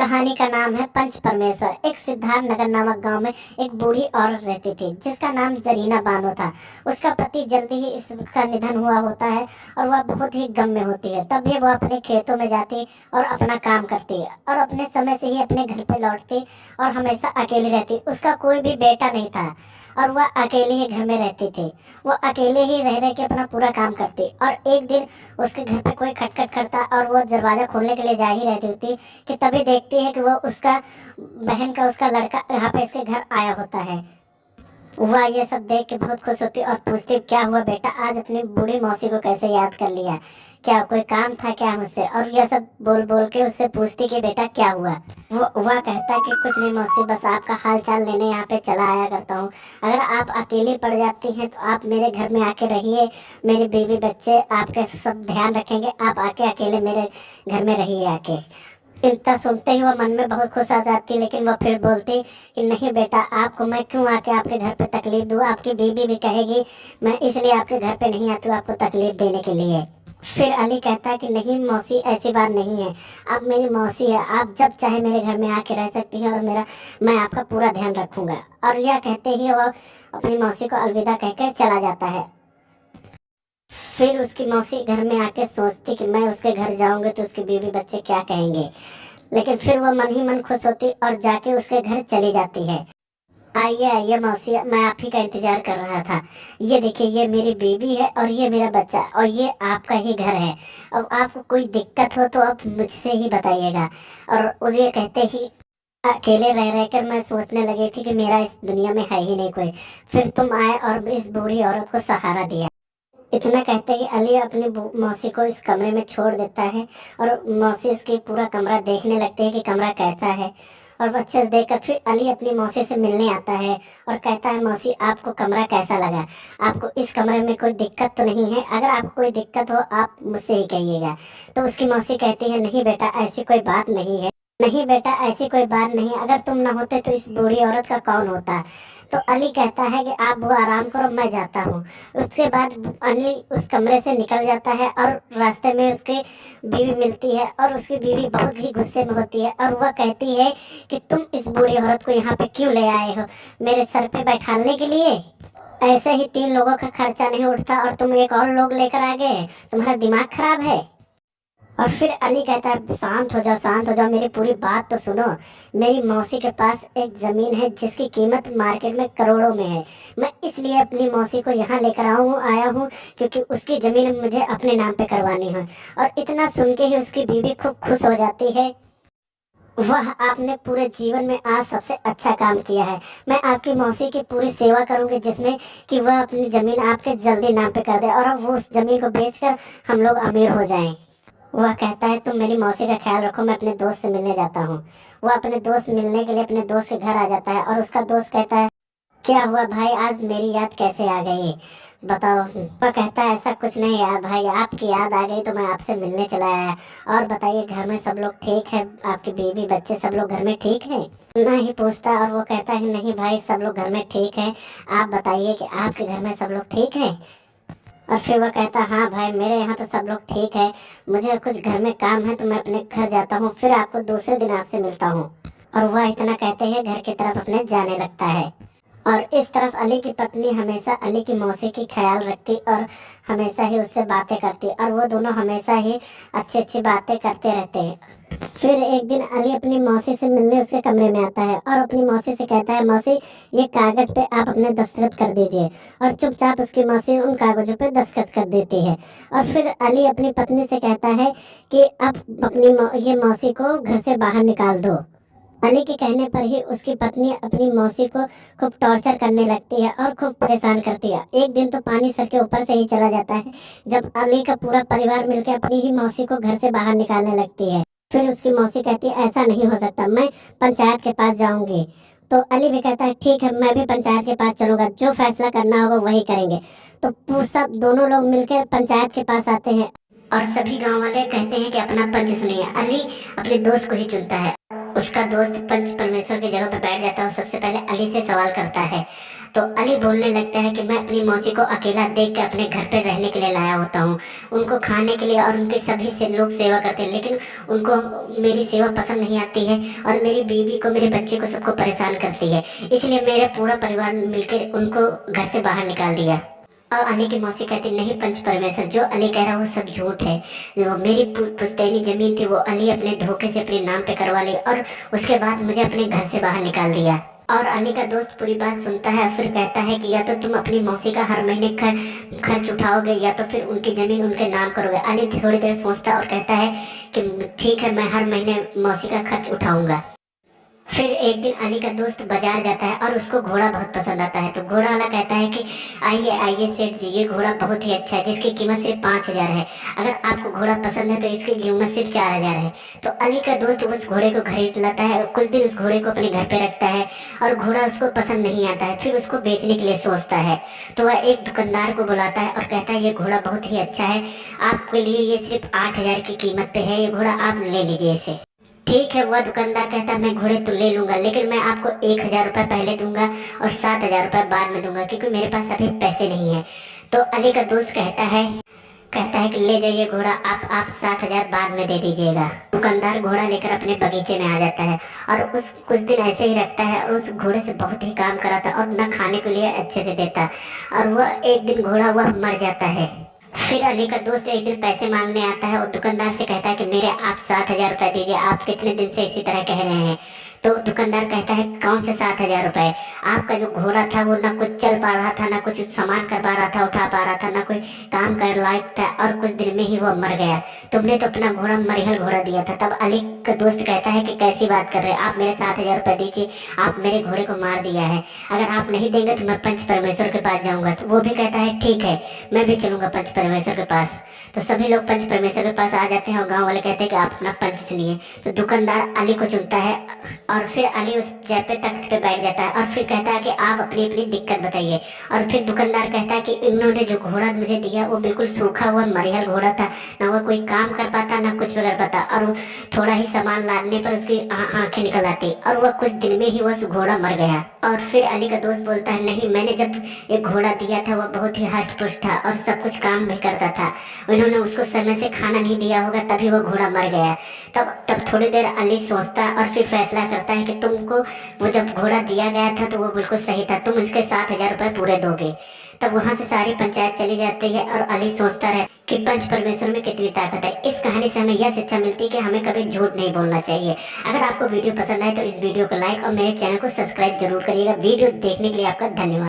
कहानी का नाम है पंच परमेश्वर। एक सिद्धार्थ नगर नामक गांव में एक बूढ़ी औरत रहती थी जिसका नाम जरीना बानो था। उसका पति जल्दी ही इसका निधन हुआ होता है और वह बहुत ही गम में होती है। तब भी वह अपने खेतों में जाती और अपना काम करती है और अपने समय से ही अपने घर पे लौटती और हमेशा अकेली रहती। उसका कोई भी बेटा नहीं था और वह अकेले ही घर में रहती थी। वह अकेले ही रह रह के अपना पूरा काम करती और एक दिन उसके घर पे कोई खटखट करता और वह दरवाजा खोलने के लिए जा ही रहती होती कि तभी देखती है कि वह उसका बहन का उसका लड़का यहाँ पे इसके घर आया होता है। वह ये सब देख के बहुत खुश होती और पूछती, क्या हुआ बेटा, आज अपनी बूढ़ी मौसी को कैसे याद कर लिया? क्या कोई काम था क्या मुझसे? और यह सब बोल बोल के उससे पूछती कि बेटा क्या हुआ। वह कहता कि कुछ नहीं मौसी, बस आपका हाल चाल लेने यहाँ पे चला आया करता हूँ। अगर आप अकेली पड़ जाती हैं तो आप मेरे घर में आके रहिए, मेरी बीवी बच्चे आपके सब ध्यान रखेंगे, आप आके अकेले मेरे घर में रहिए आके। इतना सुनते ही वह मन में बहुत खुश आ जाती, लेकिन वह फिर बोलती कि नहीं बेटा, आपको मैं क्यों आके आपके घर पे तकलीफ दूँ? आपकी बीवी भी कहेगी मैं इसलिए आपके घर पे नहीं आती हूँ आपको तकलीफ देने के लिए। फिर अली कहता है कि नहीं मौसी, ऐसी बात नहीं है, आप मेरी मौसी है, आप जब चाहे मेरे घर में आके रह सकती हैं और मैं आपका पूरा ध्यान रखूंगा। और यह कहते ही वह अपनी मौसी को अलविदा कहकर चला जाता है। फिर उसकी मौसी घर में आके सोचती कि मैं उसके घर जाऊंगी तो उसकी बीवी बच्चे क्या कहेंगे, लेकिन फिर वह मन ही मन खुश होती और जाके उसके घर चली जाती है। आइए आइए मौसी, मैं आप ही का इंतजार कर रहा था। ये देखिए, ये मेरी बीवी है और ये मेरा बच्चा और ये आपका ही घर है। अब आपको कोई दिक्कत हो तो आप मुझसे ही बताइएगा। और मुझे कहते ही अकेले रह रह कर मैं सोचने लगी थी कि मेरा इस दुनिया में है ही नहीं कोई। फिर तुम आए और इस बूढ़ी औरत को सहारा दिया। इतना कहते ही अली अपनी मौसी को इस कमरे में छोड़ देता है और मौसी इसकी पूरा कमरा देखने लगती है कि कमरा कैसा है। और अच्छे से देखकर फिर अली अपनी मौसी से मिलने आता है और कहता है, मौसी आपको कमरा कैसा लगा? आपको इस कमरे में कोई दिक्कत तो नहीं है? अगर आपको कोई दिक्कत हो आप मुझसे ही कहिएगा। तो उसकी मौसी कहती है, नहीं बेटा, ऐसी कोई बात नहीं है, नहीं बेटा ऐसी कोई बात नहीं, अगर तुम ना होते तो इस बूढ़ी औरत का कौन होता। तो अली कहता है कि आप वो आराम करो, मैं जाता हूँ। उसके बाद अली उस कमरे से निकल जाता है और रास्ते में उसकी बीवी मिलती है और उसकी बीवी बहुत ही गुस्से में होती है और वह कहती है कि तुम इस बूढ़ी औरत को यहाँ पे क्यों ले आए हो? मेरे सर पे बैठाने के लिए? ऐसे ही 3 लोगों का खर्चा नहीं उठता और तुम एक और लोग लेकर आ गए, तुम्हारा दिमाग खराब है। और फिर अली कहता है, शांत हो जाओ, शांत हो जाओ, मेरी पूरी बात तो सुनो। मेरी मौसी के पास एक ज़मीन है जिसकी कीमत मार्केट में करोड़ों में है। मैं इसलिए अपनी मौसी को यहाँ लेकर आया हूँ क्योंकि उसकी ज़मीन मुझे अपने नाम पे करवानी है। और इतना सुन के ही उसकी बीवी खूब खुश हो जाती है। वह आपने पूरे जीवन में आज सबसे अच्छा काम किया है। मैं आपकी मौसी की पूरी सेवा करूंगी जिसमें कि वह अपनी ज़मीन आपके जल्दी नाम पे कर दे और अब वो उस ज़मीन को बेचकर हम लोग अमीर हो जाएं। वह कहता है, तुम मेरी मौसी का ख्याल रखो, मैं अपने दोस्त से मिलने जाता हूँ। वह अपने दोस्त मिलने के लिए अपने दोस्त के घर आ जाता है और उसका दोस्त कहता है, क्या हुआ भाई, आज मेरी याद कैसे आ गई बताओ? वह कहता है, ऐसा कुछ नहीं यार भाई, आपकी याद आ गई तो मैं आपसे मिलने चला आया। और बताइए घर में सब लोग ठीक है? आपकी बीवी बच्चे सब लोग घर में ठीक हैं? नहीं पूछता और वो कहता है, नहीं भाई, सब लोग घर में ठीक है। आप बताइए कि आपके घर में सब लोग ठीक है? और फिर वह कहता, हाँ भाई, मेरे यहाँ तो सब लोग ठीक है, मुझे कुछ घर में काम है तो मैं अपने घर जाता हूँ, फिर आपको दूसरे दिन आपसे मिलता हूँ। और वह इतना कहते हैं घर की तरफ अपने जाने लगता है। और इस तरफ अली की पत्नी हमेशा अली की मौसी की ख्याल रखती और हमेशा ही उससे बातें करती और वो दोनों हमेशा ही अच्छी अच्छी बातें करते रहते हैं। फिर एक दिन अली अपनी मौसी से मिलने उसके कमरे में आता है और अपनी मौसी से कहता है, मौसी ये कागज पे आप अपने दस्तखत कर दीजिए। और चुपचाप उसकी मौसी उन कागजों पे दस्तखत कर देती है। और फिर अली अपनी पत्नी से कहता है कि अब अपनी ये मौसी को घर से बाहर निकाल दो। अली के कहने पर ही उसकी पत्नी अपनी मौसी को खूब टॉर्चर करने लगती है और खूब परेशान करती है। एक दिन तो पानी सर के ऊपर से ही चला जाता है जब अली का पूरा परिवार मिलकर अपनी ही मौसी को घर से बाहर निकालने लगती है। फिर उसकी मौसी कहती है, ऐसा नहीं हो सकता, मैं पंचायत के पास जाऊंगी। तो अली भी कहता है, ठीक है, मैं भी पंचायत के पास चलूंगा, जो फैसला करना होगा वही करेंगे। तो सब दोनों लोग मिलकर पंचायत के पास आते हैं और सभी गाँव वाले कहते हैं कि अपना पंच सुनिए। अली अपने दोस्त को ही चुनता है। उसका दोस्त पंच परमेश्वर की जगह पर बैठ जाता है और सबसे पहले अली से सवाल करता है। तो अली बोलने लगता है कि मैं अपनी मौसी को अकेला देख के अपने घर पे रहने के लिए लाया होता हूँ। उनको खाने के लिए और उनके सभी से लोग सेवा करते हैं, लेकिन उनको मेरी सेवा पसंद नहीं आती है और मेरी बीवी को, मेरे बच्चे को, सबको परेशान करती है। इसलिए मेरे पूरा परिवार मिलकर उनको घर से बाहर निकाल दिया। और अली की मौसी कहती, नहीं पंच परमेश्वर, जो अली कह रहा है वो सब झूठ है। जो मेरी पुश्तैनी जमीन थी वो अली अपने धोखे से अपने नाम पे करवा ली और उसके बाद मुझे अपने घर से बाहर निकाल दिया। और अली का दोस्त पूरी बात सुनता है, फिर कहता है कि या तो तुम अपनी मौसी का हर महीने खर्च उठाओगे या तो फिर उनकी जमीन उनके नाम करोगे। अली थोड़ी देर सोचता और कहता है कि ठीक है, मैं हर महीने मौसी का खर्च उठाऊंगा। फिर एक दिन अली का दोस्त बाजार जाता है और उसको घोड़ा बहुत पसंद आता है। तो घोड़ा वाला कहता है कि आइए आइए सेठ जी, ये घोड़ा बहुत ही अच्छा है जिसकी कीमत सिर्फ 5,000 है। अगर आपको घोड़ा पसंद है तो इसकी कीमत सिर्फ 4,000 है। तो अली का दोस्त उस घोड़े को खरीद लाता है और कुछ दिन उस घोड़े को अपने घर पे रखता है और घोड़ा उसको पसंद नहीं आता है। फिर उसको बेचने के लिए सोचता है। तो वह एक दुकानदार को बुलाता है और कहता है ये घोड़ा बहुत ही अच्छा है, आपके लिए ये सिर्फ 8,000 की कीमत पे है, ये घोड़ा आप ले लीजिए इसे। ठीक है, वह दुकानदार कहता है मैं घोड़े तो ले लूंगा, लेकिन मैं आपको 1,000 रुपये पहले दूंगा और 7,000 रुपये बाद में दूंगा, क्योंकि मेरे पास अभी पैसे नहीं है। तो अली का दोस्त कहता है कि ले जाइए घोड़ा, आप 7,000 बाद में दे दीजिएगा। दुकानदार घोड़ा लेकर अपने बगीचे में आ जाता है और उस कुछ दिन ऐसे ही रखता है और उस घोड़े से बहुत ही काम कराता और न खाने के लिए अच्छे से देता और वह एक दिन घोड़ा वह मर जाता है। फिर अली का दोस्त एक दिन पैसे मांगने आता है और दुकानदार से कहता है कि मेरे आप 7,000 रुपये दीजिए, आप कितने दिन से इसी तरह कह रहे हैं। तो दुकानदार कहता है कौन से 7,000 रुपये, आपका जो घोड़ा था वो ना कुछ चल पा रहा था, ना कुछ सामान कर पा रहा था, उठा पा रहा था, ना कोई काम कर लायक था और कुछ दिन में ही वो मर गया। तुमने तो अपना घोड़ा मरिहल घोड़ा दिया था। तब अली का दोस्त कहता है कि कैसी बात कर रहे हैं आप, मेरे 7,000 रुपये दीजिए, आप मेरे घोड़े को मार दिया है, अगर आप नहीं देंगे तो मैं पंच परमेश्वर के पास जाऊँगा। तो वो भी कहता है ठीक है, मैं भी चलूँगा पंच परमेश्वर के पास। तो सभी लोग पंच परमेश्वर के पास आ जाते हैं और गांव वाले कहते हैं कि आप अपना पंच चुनिए। तो दुकानदार अली को चुनता है और फिर अली उस जैपे तख्त पे बैठ जाता है और फिर कहता है कि आप अपनी अपनी दिक्कत बताइए। और फिर दुकानदार कहता है कि इन्होंने जो घोड़ा मुझे दिया वो बिल्कुल सूखा हुआ मरिहल घोड़ा था, ना वो कोई काम कर पाता ना कुछ भी कर पाता, और वो थोड़ा ही सामान लादने पर उसकी आंखें निकल आती और वह कुछ दिन में ही वह घोड़ा मर गया। और फिर अली का दोस्त बोलता है नहीं, मैंने जब एक घोड़ा दिया था वह बहुत ही हष्ट पुष्ट था और सब कुछ काम भी करता था, उन्होंने उसको समय से खाना नहीं दिया होगा तभी वो घोड़ा मर गया। तब थोड़ी देर अली सोचता और फिर फैसला करता है कि तुमको वो जब घोड़ा दिया गया था तो वो बिल्कुल सही था, तुम उसके 7,000 रुपये पूरे दोगे। तब वहाँ से सारी पंचायत चली जाती है और अली सोचता रहे कि पंच परमेश्वर में कितनी ताकत है। इस कहानी से हमें यह शिक्षा मिलती है कि हमें कभी झूठ नहीं बोलना चाहिए। अगर आपको वीडियो पसंद आए तो इस वीडियो को लाइक और मेरे चैनल को सब्सक्राइब जरूर करिएगा। वीडियो देखने के लिए आपका धन्यवाद।